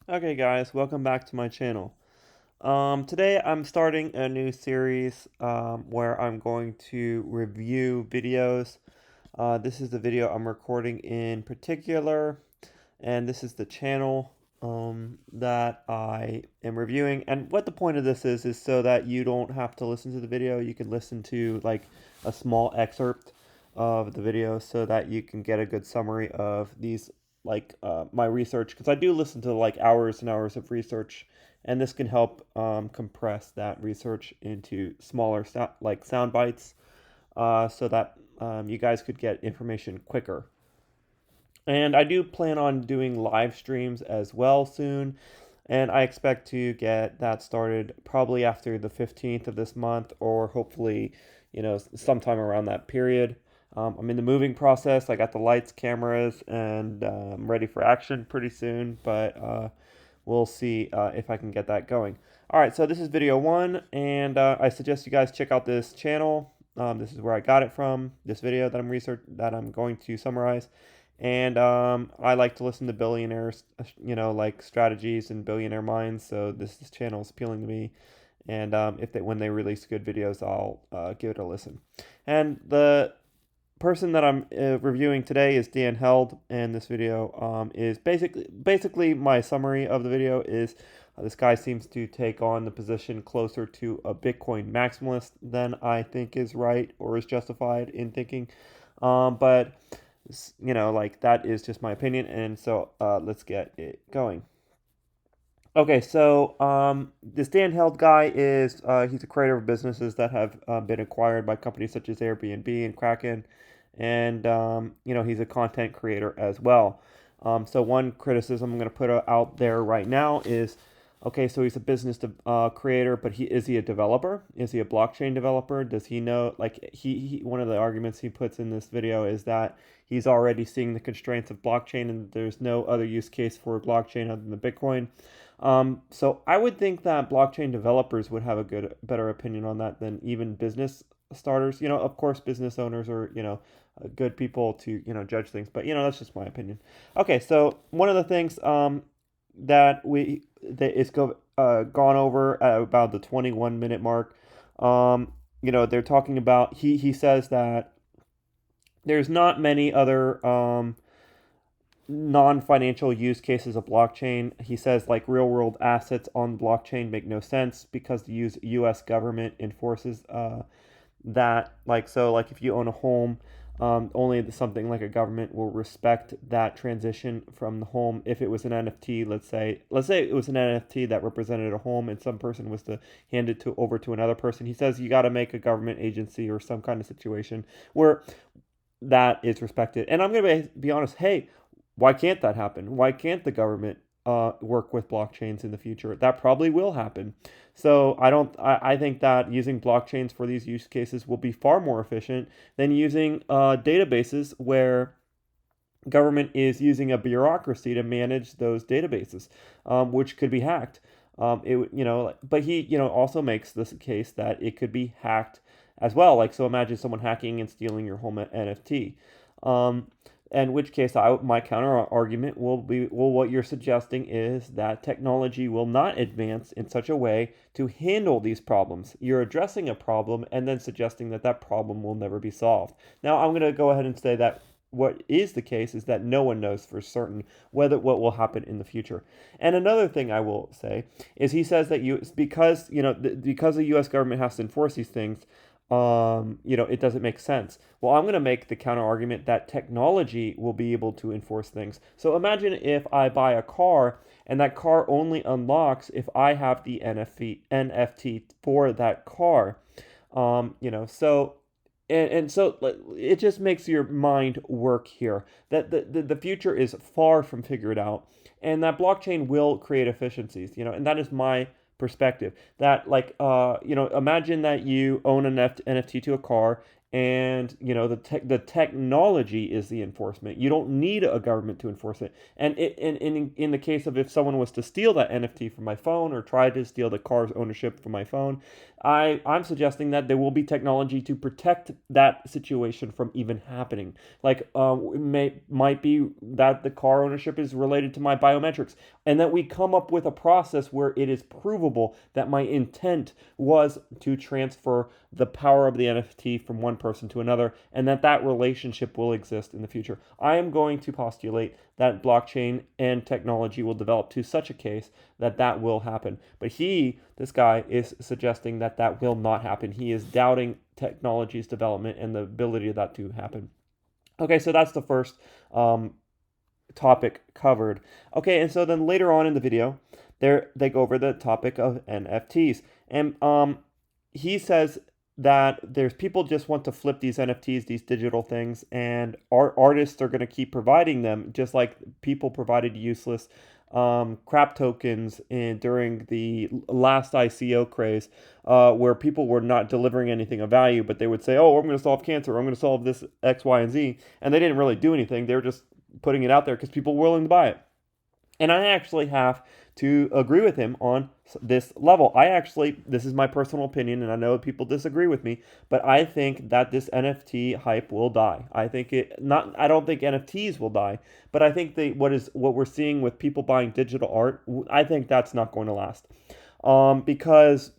Okay guys, welcome back to my channel. Today I'm starting a new series where I'm going to review videos. This is the video I'm recording in particular, and this is the channel that I am reviewing. And what the point of this is so that you don't have to listen to the video. You can listen to like a small excerpt of the video so that you can get a good summary of these my research, because I do listen to like hours and hours of research, and this can help compress that research into smaller sound bites, so that you guys could get information quicker. And I do plan on doing live streams as well soon, and I expect to get that started probably after the 15th of this month, or hopefully, sometime around that period. I'm in the moving process. I got the lights, cameras, and I'm ready for action pretty soon, but we'll see if I can get that going. All right, so this is video one, and I suggest you guys check out this channel. This is where I got it from, this video that I'm going to summarize. And I like to listen to billionaires, like strategies and billionaire minds. So this channel is appealing to me. And when they release good videos, I'll give it a listen. And the person that I'm reviewing today is Dan Held, and this video is basically my summary of the video is this guy seems to take on the position closer to a Bitcoin maximalist than I think is right or is justified in thinking. But like that is just my opinion, and so let's get it going. Okay, so this Dan Held guy is he's a creator of businesses that have been acquired by companies such as Airbnb and Kraken, and he's a content creator as well. So one criticism I'm going to put out there right now is, okay, so he's a business creator, but is he a developer? Is he a blockchain developer? Does he know, like, one of the arguments he puts in this video is that he's already seeing the constraints of blockchain and there's no other use case for blockchain other than the Bitcoin. So I would think that blockchain developers would have better opinion on that than even business starters. Of course, business owners are, good people to, judge things, but, that's just my opinion. Okay, so one of the things that is gone over at about the 21-minute mark. They're talking about, he says that there's not many other non-financial use cases of blockchain. He says like real-world assets on blockchain make no sense because the U.S. government enforces that. Like if you own a home, only something like a government will respect that transition from the home. If it was an NFT, let's say it was an NFT that represented a home, and some person was to hand it over to another person. He says you got to make a government agency or some kind of situation where that is respected. And I'm going to be honest. Hey, why can't that happen? Why can't the government work with blockchains in the future? That probably will happen. So I think that using blockchains for these use cases will be far more efficient than using databases where government is using a bureaucracy to manage those databases, which could be hacked. But he, also makes this case that it could be hacked as well. Like, so imagine someone hacking and stealing your home NFT. Um, in which case, my counter argument will be, well, what you're suggesting is that technology will not advance in such a way to handle these problems. You're addressing a problem and then suggesting that that problem will never be solved. Now, I'm going to go ahead and say that what is the case is that no one knows for certain what will happen in the future. And another thing I will say is he says that because the U.S. government has to enforce these things, it doesn't make sense. Well, I'm going to make the counter argument that technology will be able to enforce things. So imagine if I buy a car and that car only unlocks if I have the NFT for that car. So so it just makes your mind work here. That the future is far from figured out, and that blockchain will create efficiencies. And that is my perspective. That imagine that you own an NFT to a car, and the technology is the enforcement. You don't need a government to enforce it. And in the case of if someone was to steal that NFT from my phone or try to steal the car's ownership from my phone, I'm suggesting that there will be technology to protect that situation from even happening. Like might be that the car ownership is related to my biometrics, and that we come up with a process where it is provable that my intent was to transfer the power of the NFT from one person to another, and that relationship will exist in the future. I am going to postulate that blockchain and technology will develop to such a case that will happen. But this guy, is suggesting that will not happen. He is doubting technology's development and the ability of that to happen. Okay, so that's the first topic covered. Okay, and so then later on in the video, they go over the topic of NFTs, and he says that there's people just want to flip these NFTs, these digital things, and artists are going to keep providing them, just like people provided useless crap tokens during the last ICO craze, where people were not delivering anything of value, but they would say, "Oh, I'm going to solve cancer, or I'm going to solve this X, Y, and Z," and they didn't really do anything. They were just putting it out there because people were willing to buy it. And I actually have to agree with him on this level. This is my personal opinion, and I know people disagree with me, but I think that this NFT hype will die. I don't think NFTs will die, but I think what we're seeing with people buying digital art, I think that's not going to last. Because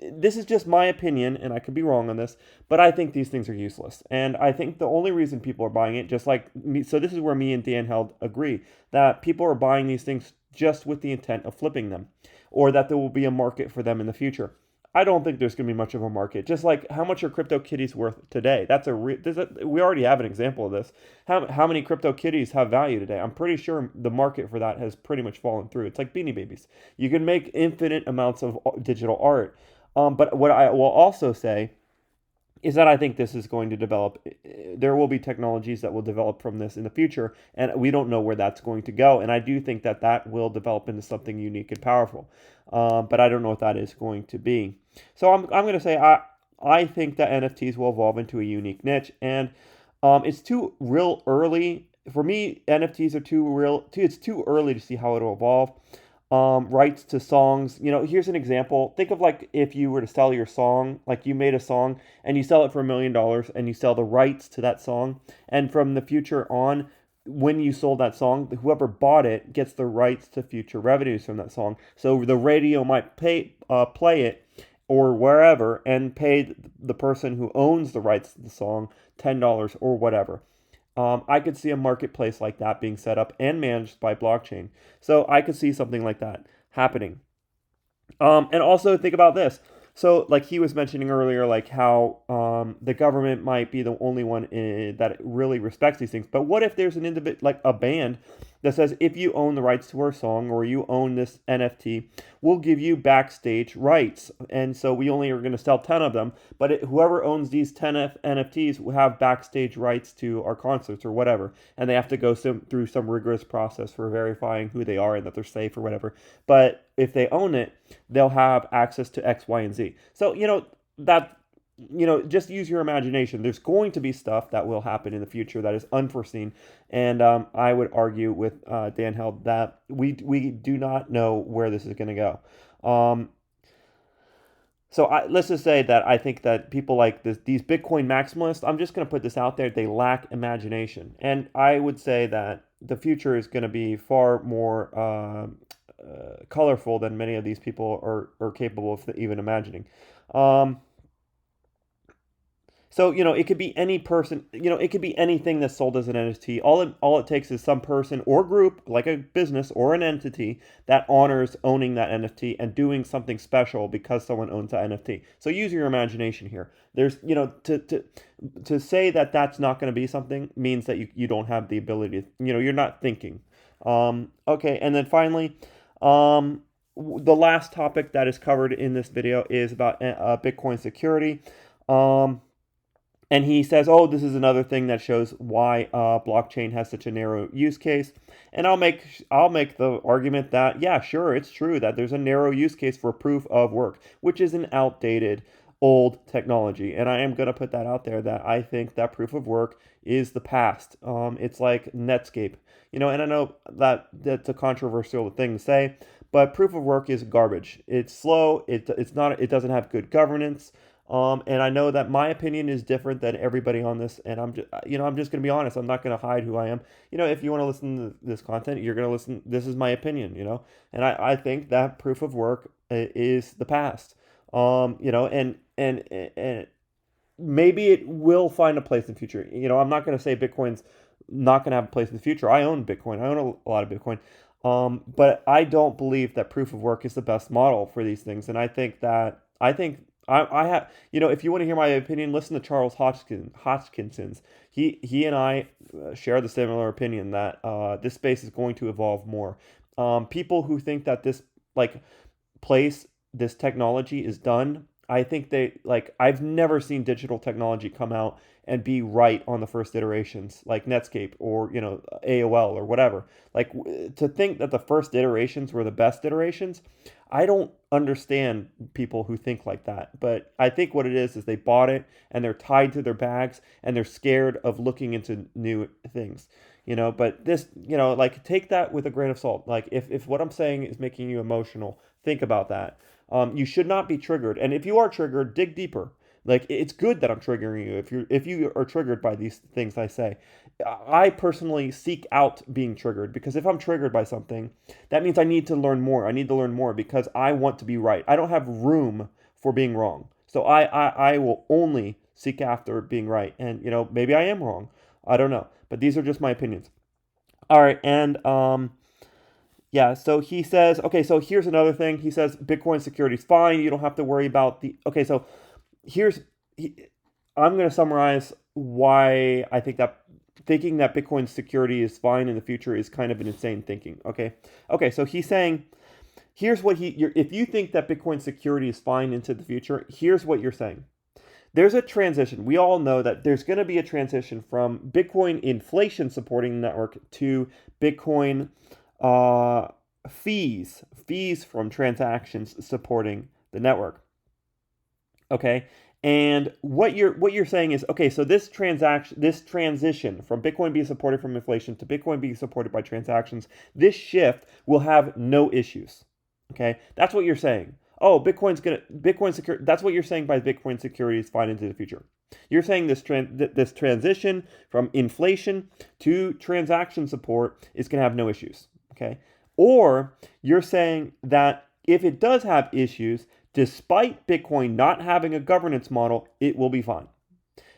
this is just my opinion, and I could be wrong on this, but I think these things are useless. And I think the only reason people are buying it, just like me, so this is where me and Dan Held agree, that people are buying these things just with the intent of flipping them, or that there will be a market for them in the future. I don't think there's going to be much of a market. Just like how much are CryptoKitties worth today? We already have an example of this. How many CryptoKitties have value today? I'm pretty sure the market for that has pretty much fallen through. It's like Beanie Babies. You can make infinite amounts of digital art. But what I will also say is that I think this is going to develop. There will be technologies that will develop from this in the future, and we don't know where that's going to go. And I do think that will develop into something unique and powerful, but I don't know what that is going to be. So I'm going to say I think that NFTs will evolve into a unique niche, and it's too real early for me. NFTs are too real. It's too early to see how it'll evolve. Rights to songs. Here's an example. Think of like if you were to sell your song, like you made a song and you sell it for $1 million and you sell the rights to that song. And from the future on, when you sold that song, whoever bought it gets the rights to future revenues from that song. So the radio might play it or wherever and pay the person who owns the rights to the song $10 or whatever. I could see a marketplace like that being set up and managed by blockchain. So I could see something like that happening. And also think about this. So, like he was mentioning earlier, like how the government might be the only one that really respects these things. But what if there's an individual, like a band, that says if you own the rights to our song or you own this NFT, we'll give you backstage rights. And so we only are going to sell 10 of them. But whoever owns these 10 NFTs will have backstage rights to our concerts or whatever. And they have to go through some rigorous process for verifying who they are and that they're safe or whatever. But if they own it, they'll have access to X, Y, and Z. So, just use your imagination. There's going to be stuff that will happen in the future that is unforeseen. And I would argue with Dan Held that we do not know where this is going to go. So let's just say that I think that people like these Bitcoin maximalists, I'm just going to put this out there, they lack imagination. And I would say that the future is going to be far more colorful than many of these people are capable of even imagining. So, it could be any person, it could be anything that's sold as an NFT. All it takes is some person or group, like a business or an entity, that honors owning that NFT and doing something special because someone owns that NFT. So use your imagination here. There's, to say that that's not going to be something means that you don't have the ability, you're not thinking. Okay, and then finally, the last topic that is covered in this video is about Bitcoin security. And he says, oh, this is another thing that shows why blockchain has such a narrow use case. And I'll make the argument that, yeah, sure, it's true that there's a narrow use case for proof of work, which is an outdated old technology. And I am going to put that out there that I think that proof of work is the past. It's like Netscape, and I know that that's a controversial thing to say, but proof of work is garbage. It's slow. It's not. It doesn't have good governance. And I know that my opinion is different than everybody on this, and I'm just going to be honest. I'm not going to hide who I am. If you want to listen to this content, you're going to listen. This is my opinion, and I think that proof of work is the past. And maybe it will find a place in the future. I'm not going to say Bitcoin's not going to have a place in the future. I own Bitcoin. I own a lot of Bitcoin. But I don't believe that proof of work is the best model for these things. And I have, if you want to hear my opinion, listen to Charles Hodgkinson's. He and I share the similar opinion that this space is going to evolve more. People who think that this this technology is done. I think I've never seen digital technology come out and be right on the first iterations, like Netscape or, AOL or whatever. To think that the first iterations were the best iterations, I don't understand people who think like that. But I think what it is they bought it and they're tied to their bags and they're scared of looking into new things. But this, take that with a grain of salt. If what I'm saying is making you emotional, think about that. You should not be triggered. And if you are triggered, dig deeper. It's good that I'm triggering you if you are triggered by these things I say. I personally seek out being triggered because if I'm triggered by something, that means I need to learn more. I need to learn more because I want to be right. I don't have room for being wrong. So I will only seek after being right. And maybe I am wrong. I don't know. But these are just my opinions. All right, and yeah, so he says, okay, so here's another thing. He says Bitcoin security is fine. You don't have to worry about okay, so here's, I'm going to summarize why I think that thinking that Bitcoin security is fine in the future is kind of an insane thinking, okay? Okay, so he's saying, here's what if you think that Bitcoin security is fine into the future, here's what you're saying. There's a transition. We all know that there's going to be a transition from Bitcoin inflation supporting the network to Bitcoin fees from transactions supporting the network. Okay, and what you're saying is, okay, so this transition from Bitcoin being supported from inflation to Bitcoin being supported by transactions, this shift will have no issues. Okay, that's what you're saying. Oh, Bitcoin security. That's what you're saying by Bitcoin security is fine into the future. You're saying this transition from inflation to transaction support is going to have no issues. Okay, or you're saying that if it does have issues, despite Bitcoin not having a governance model, it will be fine.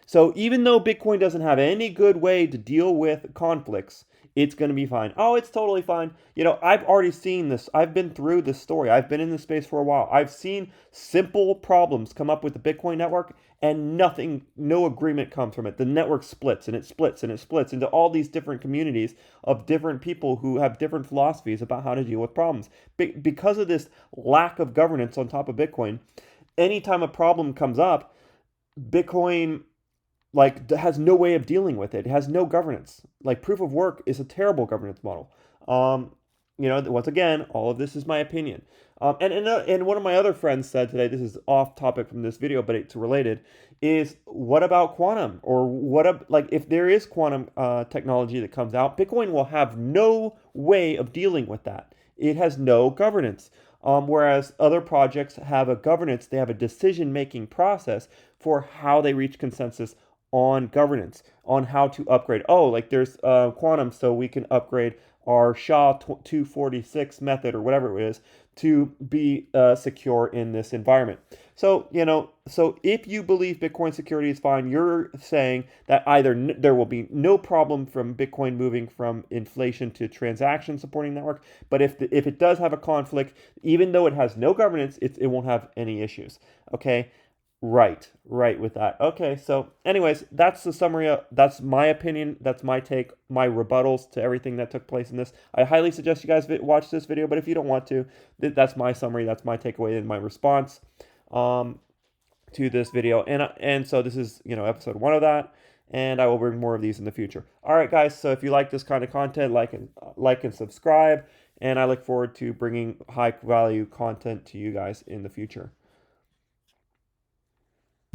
So even though Bitcoin doesn't have any good way to deal with conflicts, it's going to be fine. Oh, it's totally fine. I've already seen this. I've been through this story. I've been in this space for a while. I've seen simple problems come up with the Bitcoin network and no agreement comes from it. The network splits and it splits and it splits into all these different communities of different people who have different philosophies about how to deal with problems. Because of this lack of governance on top of Bitcoin, anytime a problem comes up, Bitcoin has no way of dealing with it. It has no governance. Proof of work is a terrible governance model. Once again, all of this is my opinion. And one of my other friends said today, this is off topic from this video, but it's related, is what about quantum? Or if there is quantum technology that comes out, Bitcoin will have no way of dealing with that. It has no governance. Whereas other projects have a governance, they have a decision-making process for how they reach consensus on governance, on how to upgrade. Oh, there's quantum, so we can upgrade our SHA-246 method or whatever it is to be secure in this environment. So, so if you believe Bitcoin security is fine, you're saying that either there will be no problem from Bitcoin moving from inflation to transaction supporting network, but if it does have a conflict, even though it has no governance, it won't have any issues. Okay. Right with that. Okay, so anyways, that's the summary. That's my opinion. That's my take, my rebuttals to everything that took place in this. I highly suggest you guys watch this video, but if you don't want to, that's my summary. That's my takeaway and my response to this video. And so this is, episode 1 of that, and I will bring more of these in the future. All right, guys, so if you like this kind of content, like and subscribe, and I look forward to bringing high value content to you guys in the future.